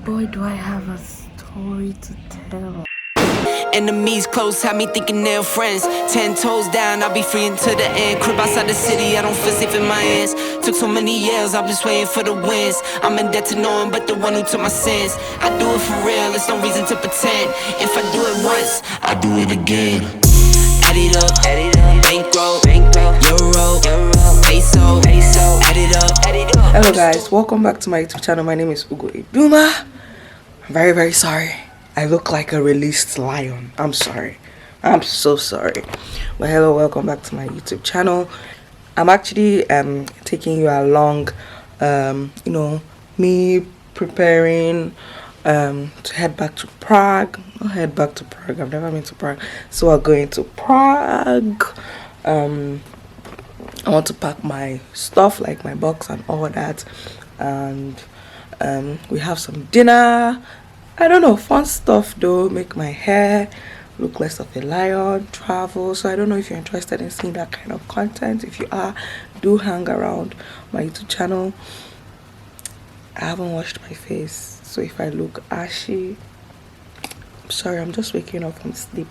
Boy, do I have a story to tell. Enemies close, have me thinking they're friends. 10 toes down, I'll be free until the end. Crib outside the city, I don't feel safe in my hands. Took so many years, I'm just waiting for the wins. I'm in debt to no one but the one who took my sins. I do it for real, there's no reason to pretend. If I do it once, I do it again. Add it up, bankroll, euro, peso, add it up. Hello guys, welcome back to my YouTube channel. My name is Iduma. I'm very sorry. I look like a released lion. I'm sorry. I'm so sorry. But hello, welcome back to my YouTube channel. I'm actually taking you along, me preparing to head back to Prague. Not head back to Prague. I've never been to Prague. So we're going to Prague. I want to pack my stuff, like my box and all that. And we have some dinner. I don't know, fun stuff though. Make my hair look less of a lion, travel. So I don't know if you're interested in seeing that kind of content. If you are, do hang around my YouTube channel. I haven't washed my face, so if I look ashy, I'm sorry. I'm just waking up from sleep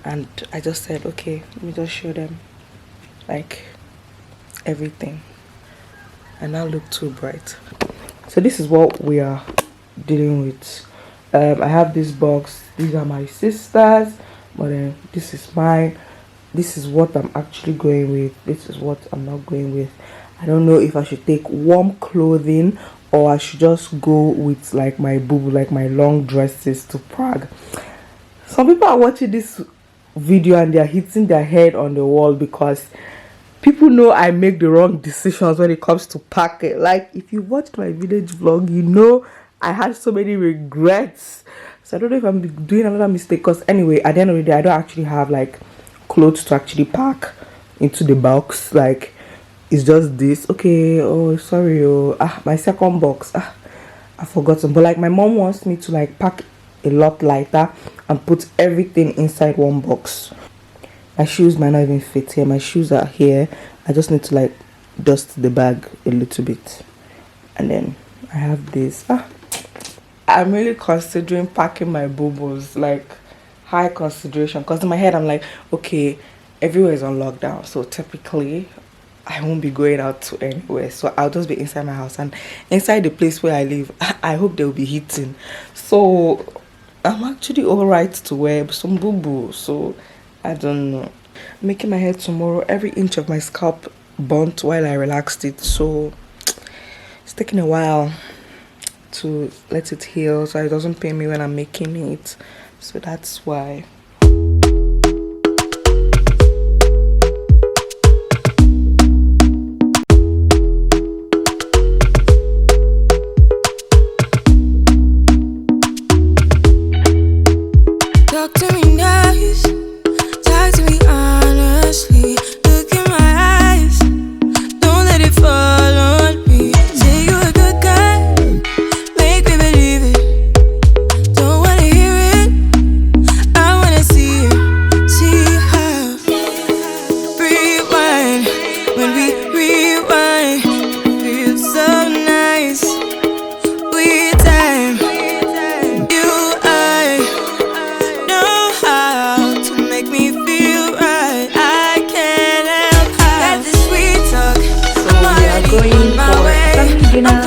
and I just said, okay, let me just show them like everything. And I look too bright. So this is what we are dealing with. I have this box. These are my sisters, but then this is mine. This is what I'm actually going with. This is what I'm not going with. I don't know if I should take warm clothing or I should just go with like my boob, like my long dresses to Prague. Some people are watching this video and they are hitting their head on the wall because people know I make the wrong decisions when it comes to packing. Like if you watched my village vlog, you know I had so many regrets. So I don't know if I'm doing another mistake, because anyway, at the end of the day, I don't actually have like clothes to actually pack into the box. Like it's just this. Okay, oh sorry, my second box, I've forgotten. But like my mom wants me to like pack a lot lighter and put everything inside one box. My shoes might not even fit here. My shoes are here. I just need to like dust the bag a little bit. And then I have this. I'm really considering packing my bubbles, like high consideration, because in my head I'm like, okay, everywhere is on lockdown, so typically I won't be going out to anywhere, so I'll just be inside my house, and inside the place where I live I hope they'll be heating, so I'm actually alright to wear some boo-boo. So I don't know. I'm making my hair tomorrow. Every inch of my scalp burnt while I relaxed it, so it's taking a while to let it heal so it doesn't pain me when I'm making it. So that's why. Talk to me nice, talk to me honestly. Look in my eyes, don't let it fall on me. Say you a good guy, make me believe it. Don't wanna hear it, I wanna see it. See how rewind, when we rewind, feels so nice. We time, you I know how to make me feel right. I can't help how that this sweet talk. So we are going for family dinner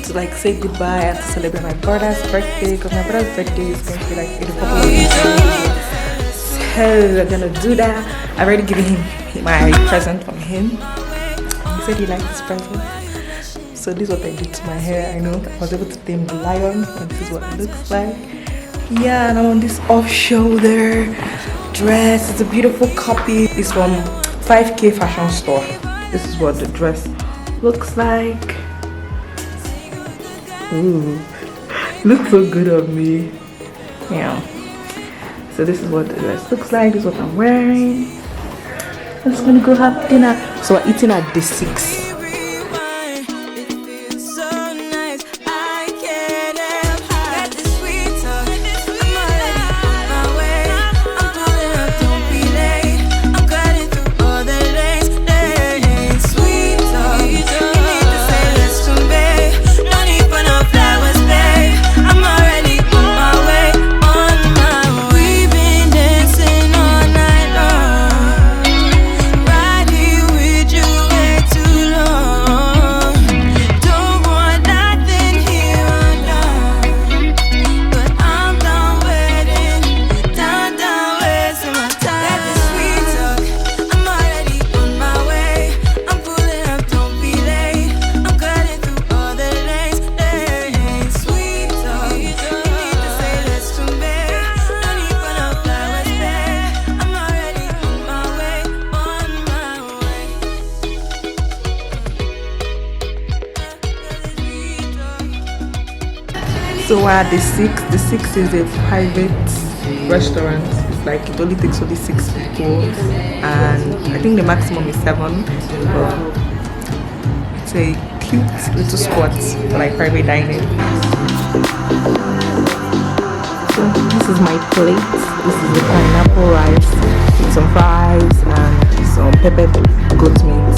to like say goodbye and to celebrate my brother's birthday, because my brother's birthday is going to be like in a couple of weeks. So we're gonna do that. I've already given him my present from him. He said he liked this present. So this is what I did to my hair. I know I was able to tame the lion, and this is what it looks like. Yeah, and I'm on this off-shoulder dress. It's a beautiful copy. It's from 5K fashion store. This is what the dress looks like. Ooh, looks so good on me. Yeah. So this is what the dress looks like. This is what I'm wearing. I'm just gonna go have dinner. So we're eating at the 6. Rewind, it feels so nice. I can't help how that this sweet talk. I'm already on my way. I'm pulling up, don't be late. I'm cutting through all the lanes. Sweet talk, you need to say let's convey. No need for no flowers, babe. So we're at the six is a private restaurant. It's like it only takes only 6 people, and I think the maximum is 7. But it's a cute little spot for like private dining. So this is my plate. This is the pineapple rice with some fries and some peppered goat meat.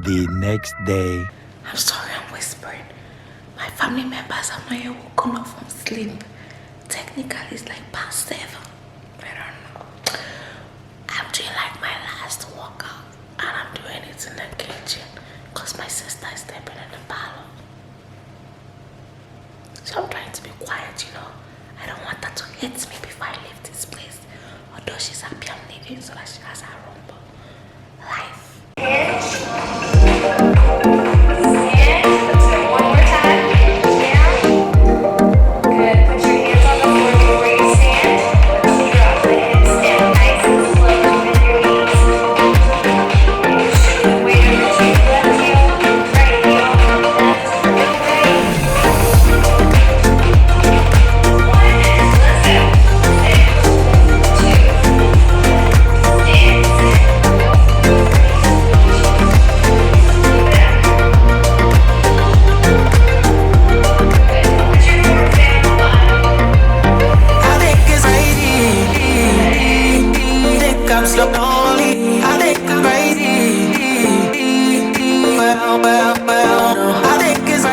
The next day. I'm sorry I'm whispering. My family members have not yet woken up from sleep. Technically it's like past 7. I don't know. I'm doing like my last workout and I'm doing it in the kitchen because my sister is stepping in the parlor. So I'm trying to be quiet, you know. I don't want her to hit me before I leave this place. Although she's happy I'm leaving so that she has her rumble life.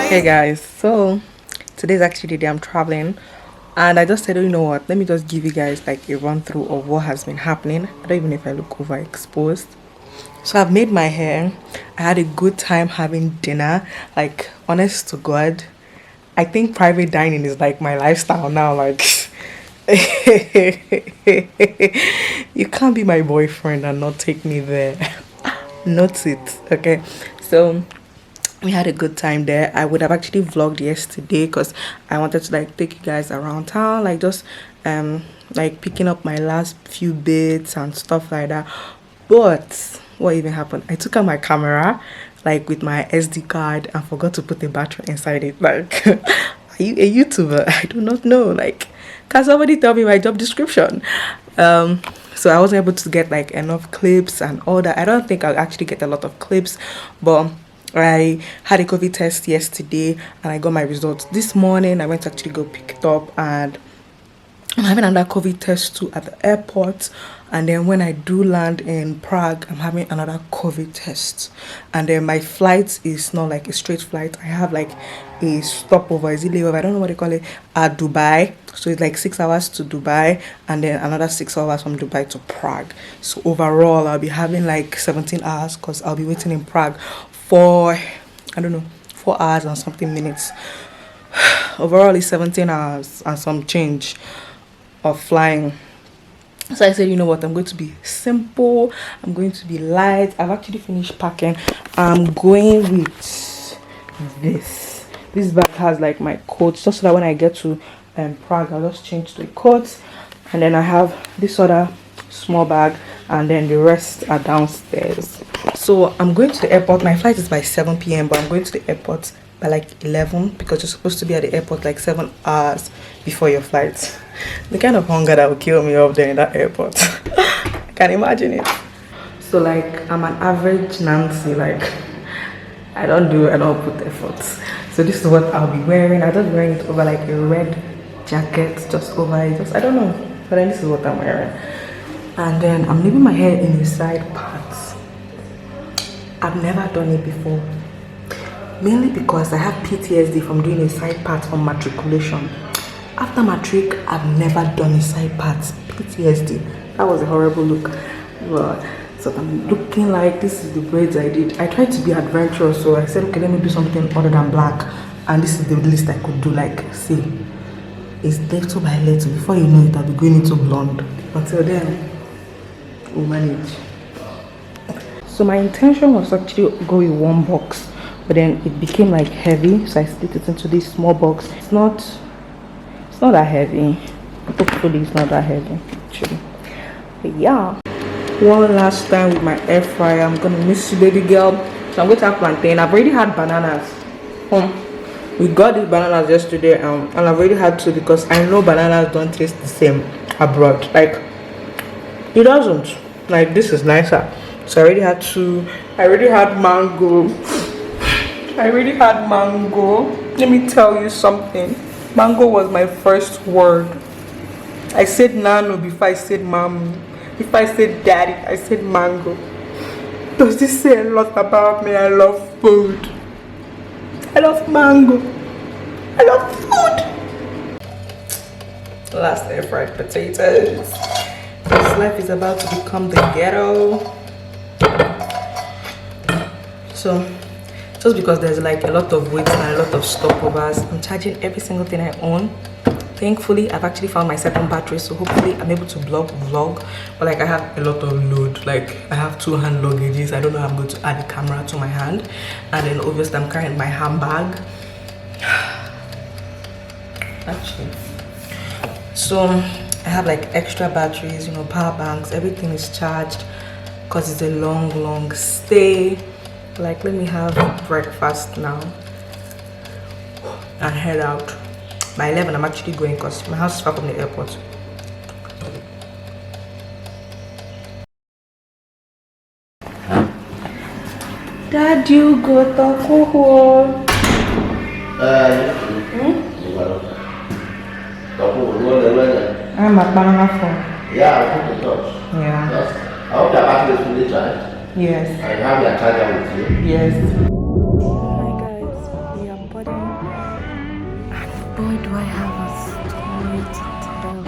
Hey guys, so today's actually the day I'm traveling, and I just said, oh, you know what, let me just give you guys like a run through of what has been happening. I don't even know if I look overexposed. So I've made my hair. I had a good time having dinner. Like, honest to God, I think private dining is like my lifestyle now. Like you can't be my boyfriend and not take me there. Note it, okay? So we had a good time there. I would have actually vlogged yesterday because I wanted to like take you guys around town, like just like picking up my last few bits and stuff like that. But what even happened, I took out my camera like with my SD card and forgot to put a battery inside it. Like are you a YouTuber? I do not know. Like, can somebody tell me my job description? So I wasn't able to get like enough clips and all that. I don't think I'll actually get a lot of clips, but I had a COVID test yesterday and I got my results this morning. I went to actually go pick it up, and I'm having another COVID test too at the airport. And then when I do land in Prague, I'm having another COVID test. And then my flight is not like a straight flight. I have like a stopover, is it layover? I don't know what they call it, at Dubai. So it's like 6 hours to Dubai and then another 6 hours from Dubai to Prague. So overall, I'll be having like 17 hours because I'll be waiting in Prague for, I don't know, 4 hours and something minutes. Overall, it's 17 hours and some change of flying. So I said, you know what, I'm going to be simple, I'm going to be light. I've actually finished packing. I'm going with this bag. Has like my coats, just so that when I get to Prague, I'll just change to a coat. And then I have this other small bag, and then the rest are downstairs. So I'm going to the airport. My flight is by 7 p.m, but I'm going to the airport by like 11 because you're supposed to be at the airport like 7 hours before your flight. The kind of hunger that will kill me up there in that airport. I can imagine it. So like, I'm an average Nancy. Like, I don't put effort. So this is what I'll be wearing. I just wearing it over like a red jacket, just over it. Just, I don't know, but then this is what I'm wearing. And then I'm leaving my hair in a side part. I've never done it before, mainly because I have PTSD from doing a side part on matriculation. After matric, I've never done a side part. PTSD. That was a horrible look. Well, so I'm looking like this is the braids I did. I tried to be adventurous, so I said, okay, let me do something other than black. And this is the least I could do. Like, see, it's little by little. Before you know it, I'll be going into blonde. Until then, we'll manage. So my intention was actually go with one box, but then it became like heavy, so I split it into this small box. It's not that heavy. Hopefully it's not that heavy actually. But yeah, one last time with my air fryer. I'm gonna miss you, baby girl. So I'm going to have plantain. I've already had bananas. We got these bananas yesterday, and I've already had two because I know bananas don't taste the same abroad. Like, it doesn't. Like, this is nicer. So I already had two. I already had mango. Let me tell you something. Mango was my first word. I said nano before I said mamu. If I said daddy, I said mango. Does this say a lot about me? I love food. I love mango. I love food. Last air fried potatoes. This life is about to become the ghetto. So, just because there's like a lot of weights and a lot of stopovers, I'm charging every single thing I own. Thankfully, I've actually found my second battery, so hopefully I'm able to vlog. But like, I have a lot of load. Like, I have 2 hand luggages. I don't know how I'm going to add a camera to my hand. And then obviously I'm carrying my handbag. Actually, so I have like extra batteries, you know, power banks. Everything is charged because it's a long stay. Like, let me have breakfast now and head out. By 11 I'm actually going because my house is far from the airport. Dad, you go to Kuhu. I'm a banana phone. Yeah, I put the touch. Yeah. Yes. I hope your battery is fully charged. Yes. And you have your charger with you. Yes. Hi guys, we are boarding, and boy do I have a story to tell.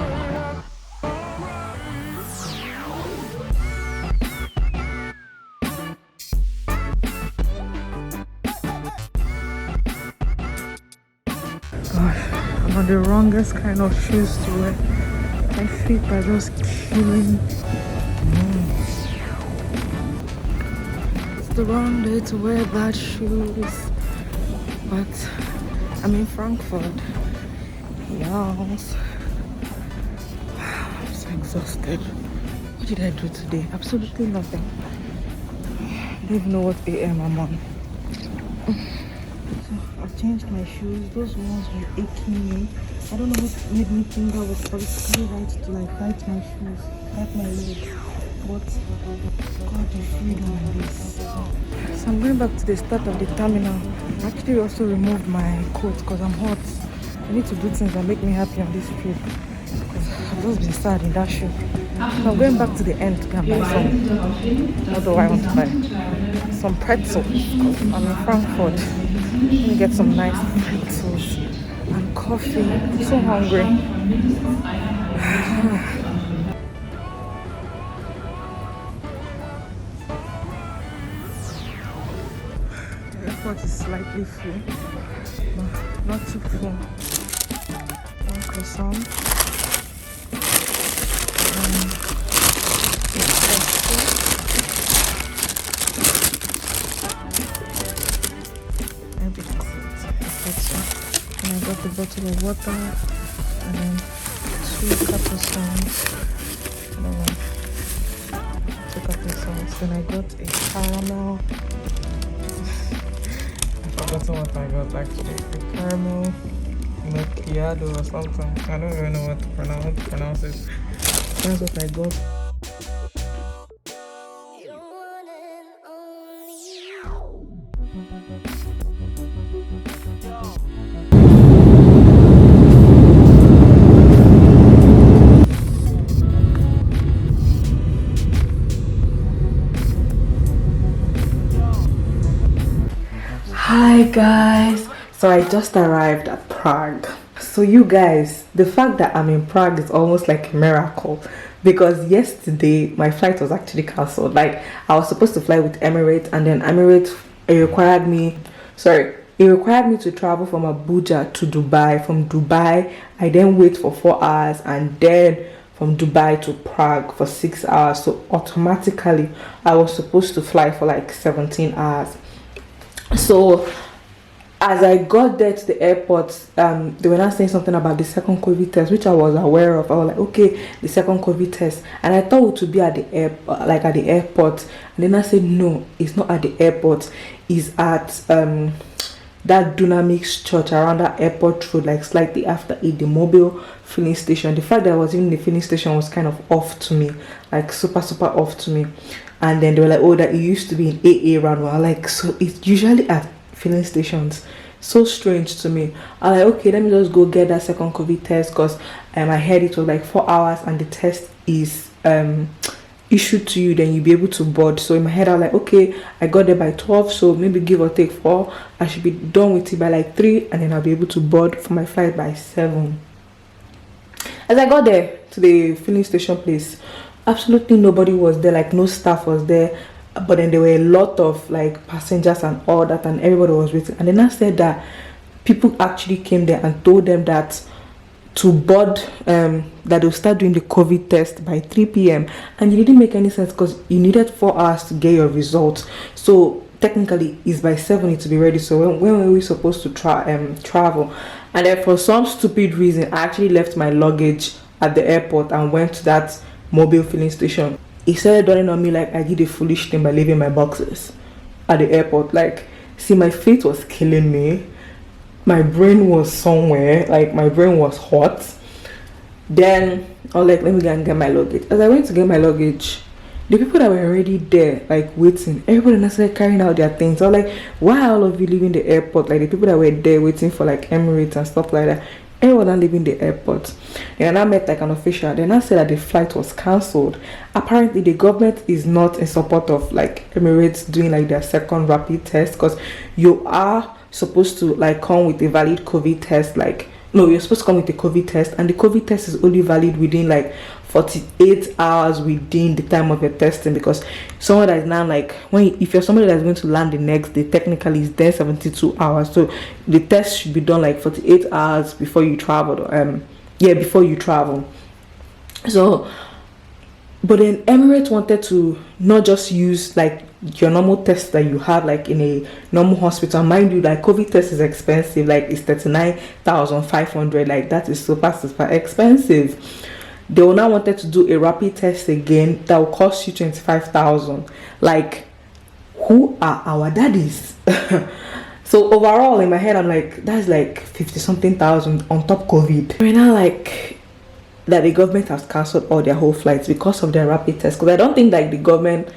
Gosh, I'm on the wrongest kind of shoes to wear. My feet are just killing me. The wrong day to wear bad shoes, but I'm in Frankfurt. Yes. I'm so exhausted. What did I do today? Absolutely nothing. I don't even know what AM I'm on. So I've changed my shoes. Those ones were aching me. I don't know what made me think that was politically right to like bite my shoes, bite my leg. But God, the freedom in this. So I'm going back to the start of the terminal. I actually also removed my coat because I'm hot. I need to do things that make me happy on this trip. Because I've just been sad in that shoe. So I'm going back to the end to go and buy some. What do I want to buy? Some pretzels. Because I'm in Frankfurt. Let me get some nice pretzels and coffee. I'm so hungry. The airport is slightly full, but not too full. One croissant. And I got a bottle of water and then 2 capsules. Then I got a caramel. I've forgotten what I got actually. A caramel macchiato or something. I don't even know what to pronounce it. That's what I got. Hi guys, so I just arrived at Prague. So you guys, the fact that I'm in Prague is almost like a miracle, because yesterday my flight was actually cancelled. Like, I was supposed to fly with Emirates, and then Emirates, it required me to travel from Abuja to Dubai. From Dubai I then wait for 4 hours, and then from Dubai to Prague for 6 hours. So automatically I was supposed to fly for like 17 hours. So as I got there to the airport, they were not saying something about the second COVID test, which I was aware of. I was like, okay, the second COVID test, and I thought it would be at the like at the airport. And then I said, no, it's not at the airport. It's at that Dynamics church around that airport road, like slightly after it, the mobile filling station. The fact that I was in the filling station was kind of off to me, like super off to me. And then they were like, oh, that it used to be in AA Ranwa. Like, so it's usually at filling stations. So strange to me. I'm like, okay, let me just go get that second COVID test, because I heard it was like 4 hours and the test is issued to you, then you'll be able to board. So in my head I was like, okay, I got there by 12, so maybe give or take 4, I should be done with it by like 3, and then I'll be able to board for my flight by 7. As I got there to the filling station place, absolutely nobody was there, like no staff was there, but then there were a lot of like passengers and all that, and everybody was waiting. And then I said that people actually came there and told them that to board, that they'll start doing the COVID test by 3 p.m. and it didn't make any sense because you needed 4 hours to get your results. So technically it's by 7 to be ready. So when were we supposed to travel? And then for some stupid reason I actually left my luggage at the airport and went to that mobile filling station. It started dawning on me like I did a foolish thing by leaving my boxes at the airport. Like, see, my feet was killing me. My brain was somewhere, like my brain was hot. Then I was like, let me go and get my luggage. As I went to get my luggage, the people that were already there, like waiting, everybody now started carrying out their things. I was like, why are all of you leaving the airport? Like the people that were there waiting for like Emirates and stuff like that, everyone now leaving the airport. And I met like an official. Then I said that the flight was cancelled. Apparently the government is not in support of like Emirates doing like their second rapid test, because you are supposed to like come with a valid COVID test. Like, no, you're supposed to come with a COVID test, and the COVID test is only valid within like 48 hours within the time of your testing, because someone that is now like, if you're somebody that's going to land the next day, technically it's there 72 hours. So the test should be done like 48 hours before you travel. Before you travel. So, but then Emirates wanted to not just use like your normal test that you have like in a normal hospital. Mind you, like COVID test is expensive, like it's 39,500, like that is super expensive. They will now wanted to do a rapid test again that will cost you 25,000. Like, who are our daddies? So overall in my head I'm like, that's like 50 something thousand on top COVID. We're now like that the government has cancelled all their whole flights because of their rapid test, because I don't think like the government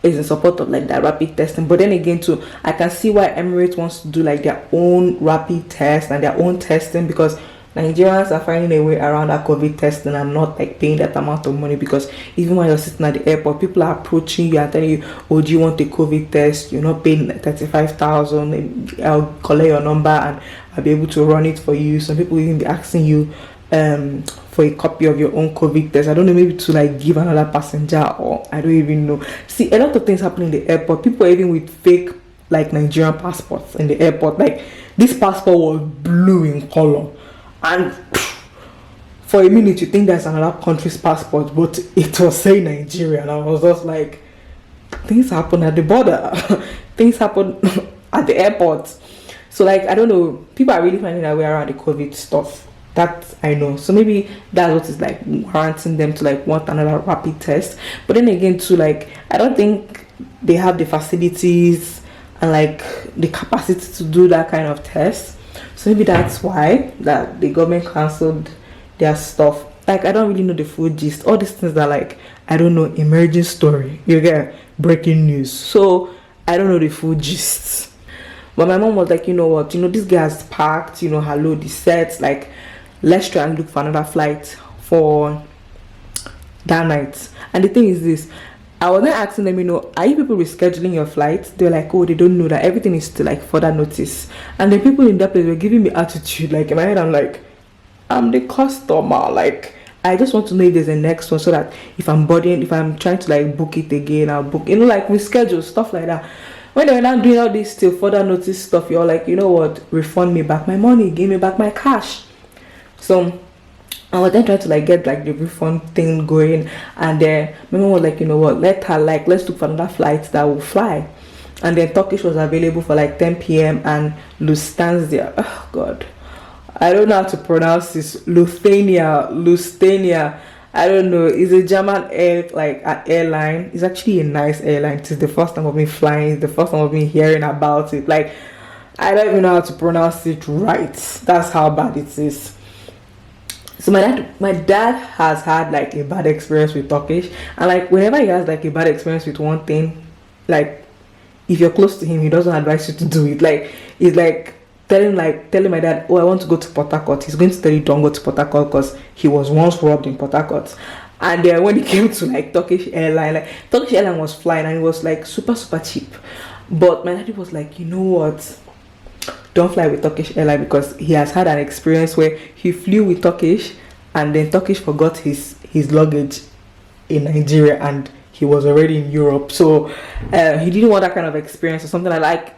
is in support of like that rapid testing. But then again too, I can see why Emirates wants to do like their own rapid test and their own testing, because Nigerians are finding a way around that COVID testing and not like paying that amount of money. Because even when you're sitting at the airport, people are approaching you and telling you, oh, do you want a COVID test? You're not paying 35,000. I'll collect your number and I'll be able to run it for you. Some people even be asking you for a copy of your own COVID test. I don't know, maybe to like give another passenger, or I don't even know. See, a lot of things happen in the airport. People are even with fake like Nigerian passports in the airport. Like, this passport was blue in color, and for a minute you think that's another country's passport, but it was saying Nigerian. I was just like, things happen at the border. Things happen at the airport. So like, I don't know, people are really finding their way around the COVID stuff. That I know. So maybe that's what is like warranting them to like want another rapid test. But then again too, like, I don't think they have the facilities and like the capacity to do that kind of test. So maybe that's why that the government cancelled their stuff. Like, I don't really know the full gist. All these things are like, I don't know, emerging story. You get breaking news. So I don't know the full gist. But my mom was like, you know what, this guy has packed, hello, the sets, like, let's try and look for another flight for that night. And the thing is this, I was not asking them, are you people rescheduling your flights? They're like, oh, they don't know that everything is still like further notice. And the people in that place were giving me attitude. Like, in my head I'm like, I'm the customer. Like, I just want to know if there's a next one, so that if I'm trying to like book it again, I'll book, like reschedule, stuff like that. When they were not doing all this till further notice stuff, you're like, you know what, refund me back my money, give me back my cash. So I was then trying to like get like the refund thing going, and then my mom was like, you know what, let's look for another flight that will fly. and then Turkish was available for like 10 p.m. and Lufthansa, oh god, I don't know how to pronounce this, Lufthansa, I don't know, it's a German airline. It's actually a nice airline. It's the first time of me flying, it's the first time of me hearing about it. Like, I don't even know how to pronounce it right. That's how bad it is. So my dad has had like a bad experience with Turkish, and like whenever he has like a bad experience with one thing, like if you're close to him, he doesn't advise you to do it. Like, he's like telling my dad, oh, I want to go to Port Harcourt. He's going to tell you, don't go to Port Harcourt, because he was once robbed in Port Harcourt. And then when it came to like Turkish airline was flying, and it was like super cheap. But my daddy was like, you know what, don't fly with Turkish airline, because he has had an experience where he flew with Turkish, and then Turkish forgot his luggage in Nigeria, and he was already in Europe. So he didn't want that kind of experience or something like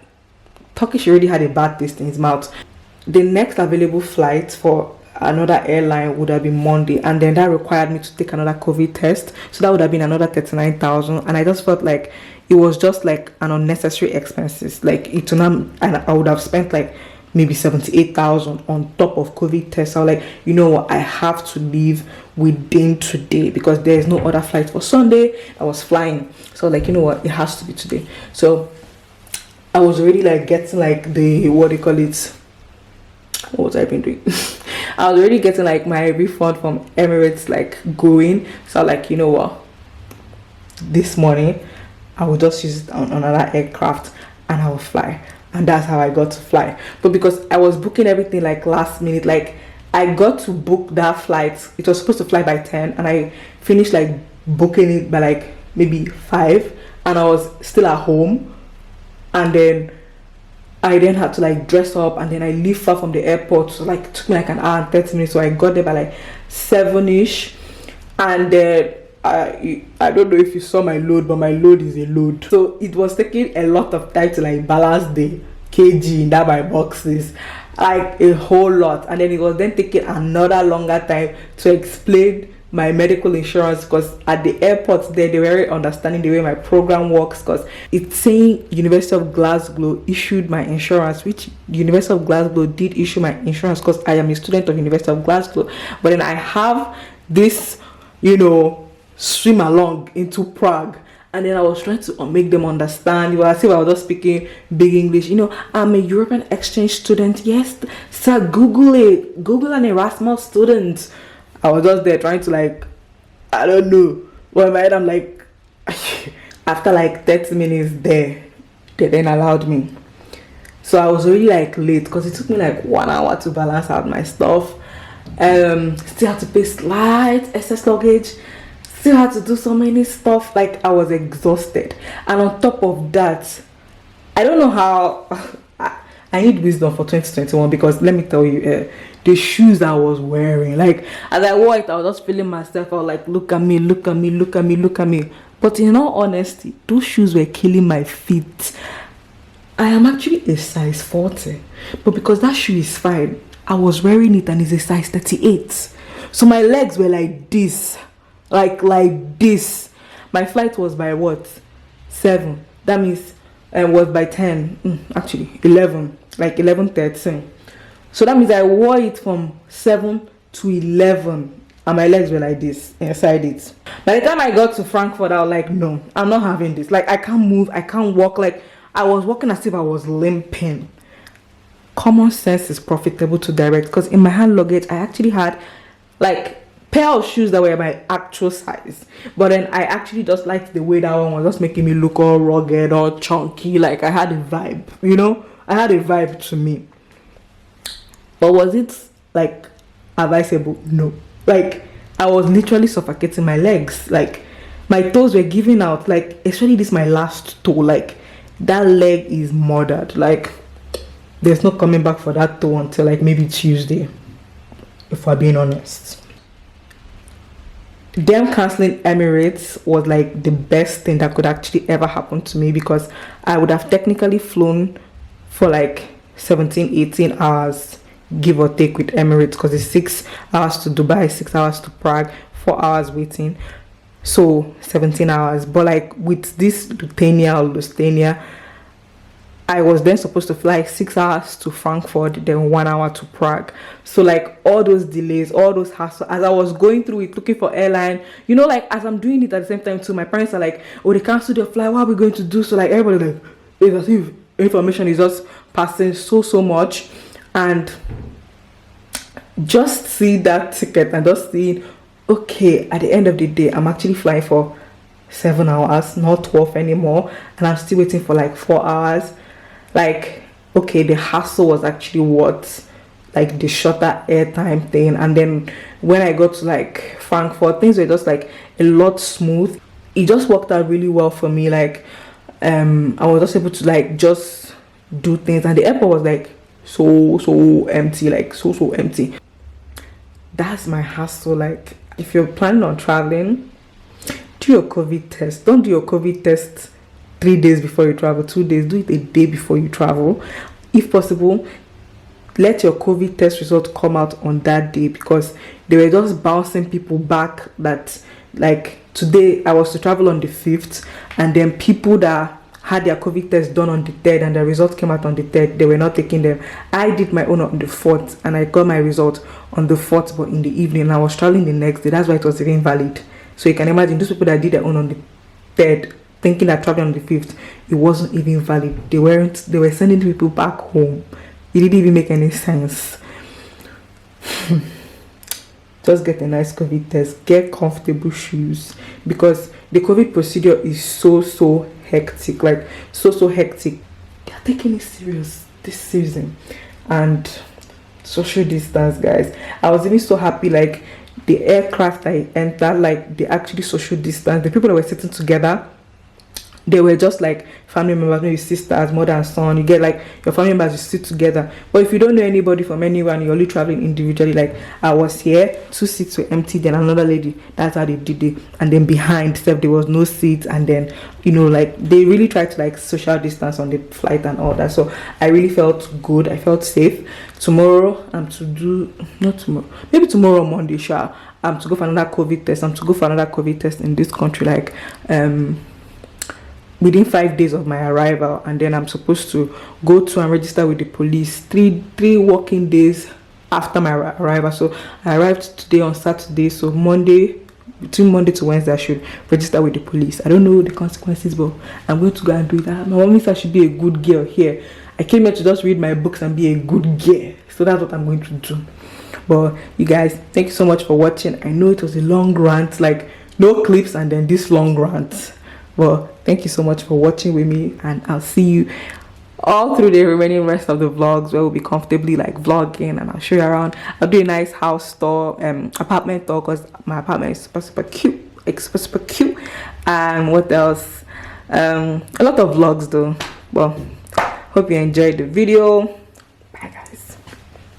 Turkish already had a bad taste in his mouth. The next available flight for another airline would have been Monday, and then that required me to take another COVID test, so that would have been another 39,000, and I just felt like it was just like an unnecessary expenses. Like, and I would have spent like maybe 78,000 on top of COVID tests. I was like, you know what, I have to leave within today, because there is no other flight for Sunday. I was flying, so like, you know what, it has to be today. So I was already like getting like the, what do you call it, what was I been doing? I was already getting like my refund from Emirates like going. So like, you know what, this morning I will just use it on another aircraft and I will fly. And that's how I got to fly. But because I was booking everything like last minute, like I got to book that flight, it was supposed to fly by 10, and I finished like booking it by like maybe 5, and I was still at home. And then I then had to like dress up, and then I leave far from the airport, so like it took me like an hour and 30 minutes. So I got there by like 7ish, and then I don't know if you saw my load, but my load is a load, so it was taking a lot of time to like balance the kg in that my boxes, like a whole lot. And then it was then taking another longer time to explain my medical insurance, because at the airport there, they were very understanding the way my program works, because it's saying University of Glasgow issued my insurance, which University of Glasgow did issue my insurance, because I am a student of University of Glasgow. But then I have this, you know, swim along into Prague, and then I was trying to make them understand. You know, as if I was just speaking big English. You know, I'm a European exchange student. Yes, sir, Google it. Google an Erasmus student. I was just there trying to like, I don't know. Well, in my head, I'm like, after like 30 minutes there, they then allowed me. So I was really like late, because it took me like 1 hour to balance out my stuff. Still had to pay slight excess luggage. Still had to do so many stuff. Like, I was exhausted. And on top of that, I don't know how I need wisdom for 2021, because let me tell you, the shoes I was wearing, like as I wore it, I was just feeling myself. I was like, look at me, look at me, look at me, look at me. But in all honesty, those shoes were killing my feet. I am actually a size 40, but because that shoe is fine, I was wearing it and it's a size 38. So my legs were like this, like this. My flight was by what? 7. That means was by 10. Actually 11, like 11:13. So that means I wore it from 7 to 11, and my legs were like this inside it. By the time I got to Frankfurt, I was like, no, I'm not having this. Like, I can't move, I can't walk. Like, I was walking as if I was limping. Common sense is profitable to direct, because in my hand luggage, I actually had like pair of shoes that were my actual size. But then I actually just liked the way that one was just making me look all rugged, all chunky. Like, I had a vibe, you know? I had a vibe to me. But was it like advisable? No. Like, I was literally suffocating my legs. Like, my toes were giving out. Like, especially this my last toe. Like, that leg is murdered. Like, there's no coming back for that toe until like maybe Tuesday, if we're being honest. Them canceling Emirates was like the best thing that could actually ever happen to me, because I would have technically flown for like 17-18 hours, give or take, with Emirates, because it's 6 hours to Dubai, 6 hours to Prague, 4 hours waiting, so 17 hours. But like with this Lufthansa, I was then supposed to fly 6 hours to Frankfurt, then 1 hour to Prague. So like all those delays, all those hassles, as I was going through it, looking for airline, you know, like as I'm doing it at the same time too, my parents are like, oh, they canceled your flight, what are we going to do? So like everybody like, it's as if information is just passing so much. And just see that ticket and just see, okay, at the end of the day, I'm actually flying for 7 hours, not 12 anymore, and I'm still waiting for like 4 hours. Like, okay, the hassle was actually what, like the shorter airtime thing. And then when I got to like Frankfurt, things were just like a lot smooth. It just worked out really well for me. Like I was just able to like just do things, and the airport was like so empty, like so empty. That's my hassle. Like if you're planning on traveling, do your COVID test. Don't do your COVID test 3 days before you travel, 2 days. Do it a day before you travel. If possible, let your COVID test result come out on that day, because they were just bouncing people back that like today I was to travel on the 5th, and then people that had their COVID test done on the 3rd and the result came out on the 3rd, they were not taking them. I did my own on the 4th and I got my result on the 4th, but in the evening, and I was traveling the next day. That's why it was even valid. So you can imagine those people that did their own on the 3rd, thinking that traveling on the 5th, it wasn't even valid. They were sending people back home. It didn't even make any sense. Just get a nice COVID test, get comfortable shoes, because the COVID procedure is so hectic, like so hectic. They're taking it serious this season. And social distance, guys. I was even so happy, like the aircraft I entered, like they actually social distance. The people that were sitting together, they were just like family members, maybe sisters, mother and son. You get like your family members, you sit together. But if you don't know anybody from anywhere and you're only traveling individually, like I was here, 2 seats were empty, then another lady, that's how they did it. And then behind stuff, there was no seats. And then, you know, like they really tried to like social distance on the flight and all that. So I really felt good. I felt safe. Tomorrow I'm to do, not tomorrow, maybe tomorrow Monday, sure, I'm to go for another COVID test. I'm to go for another COVID test in this country, like within 5 days of my arrival. And then I'm supposed to go to and register with the police three working days after my arrival. So I arrived today on Saturday, so Monday, between Monday to Wednesday, I should register with the police. I don't know the consequences, but I'm going to go and do that. My mom thinks I should be a good girl here. I came here to just read my books and be a good girl, so that's what I'm going to do. But you guys, thank you so much for watching. I know it was a long rant, like no clips and then this long rant. Well, thank you so much for watching with me, and I'll see you all through the remaining rest of the vlogs, where we'll be comfortably like vlogging, and I'll show you around. I'll do a nice house tour, apartment tour, because my apartment is super cute. It's super cute. And what else? A lot of vlogs though. Well, hope you enjoyed the video.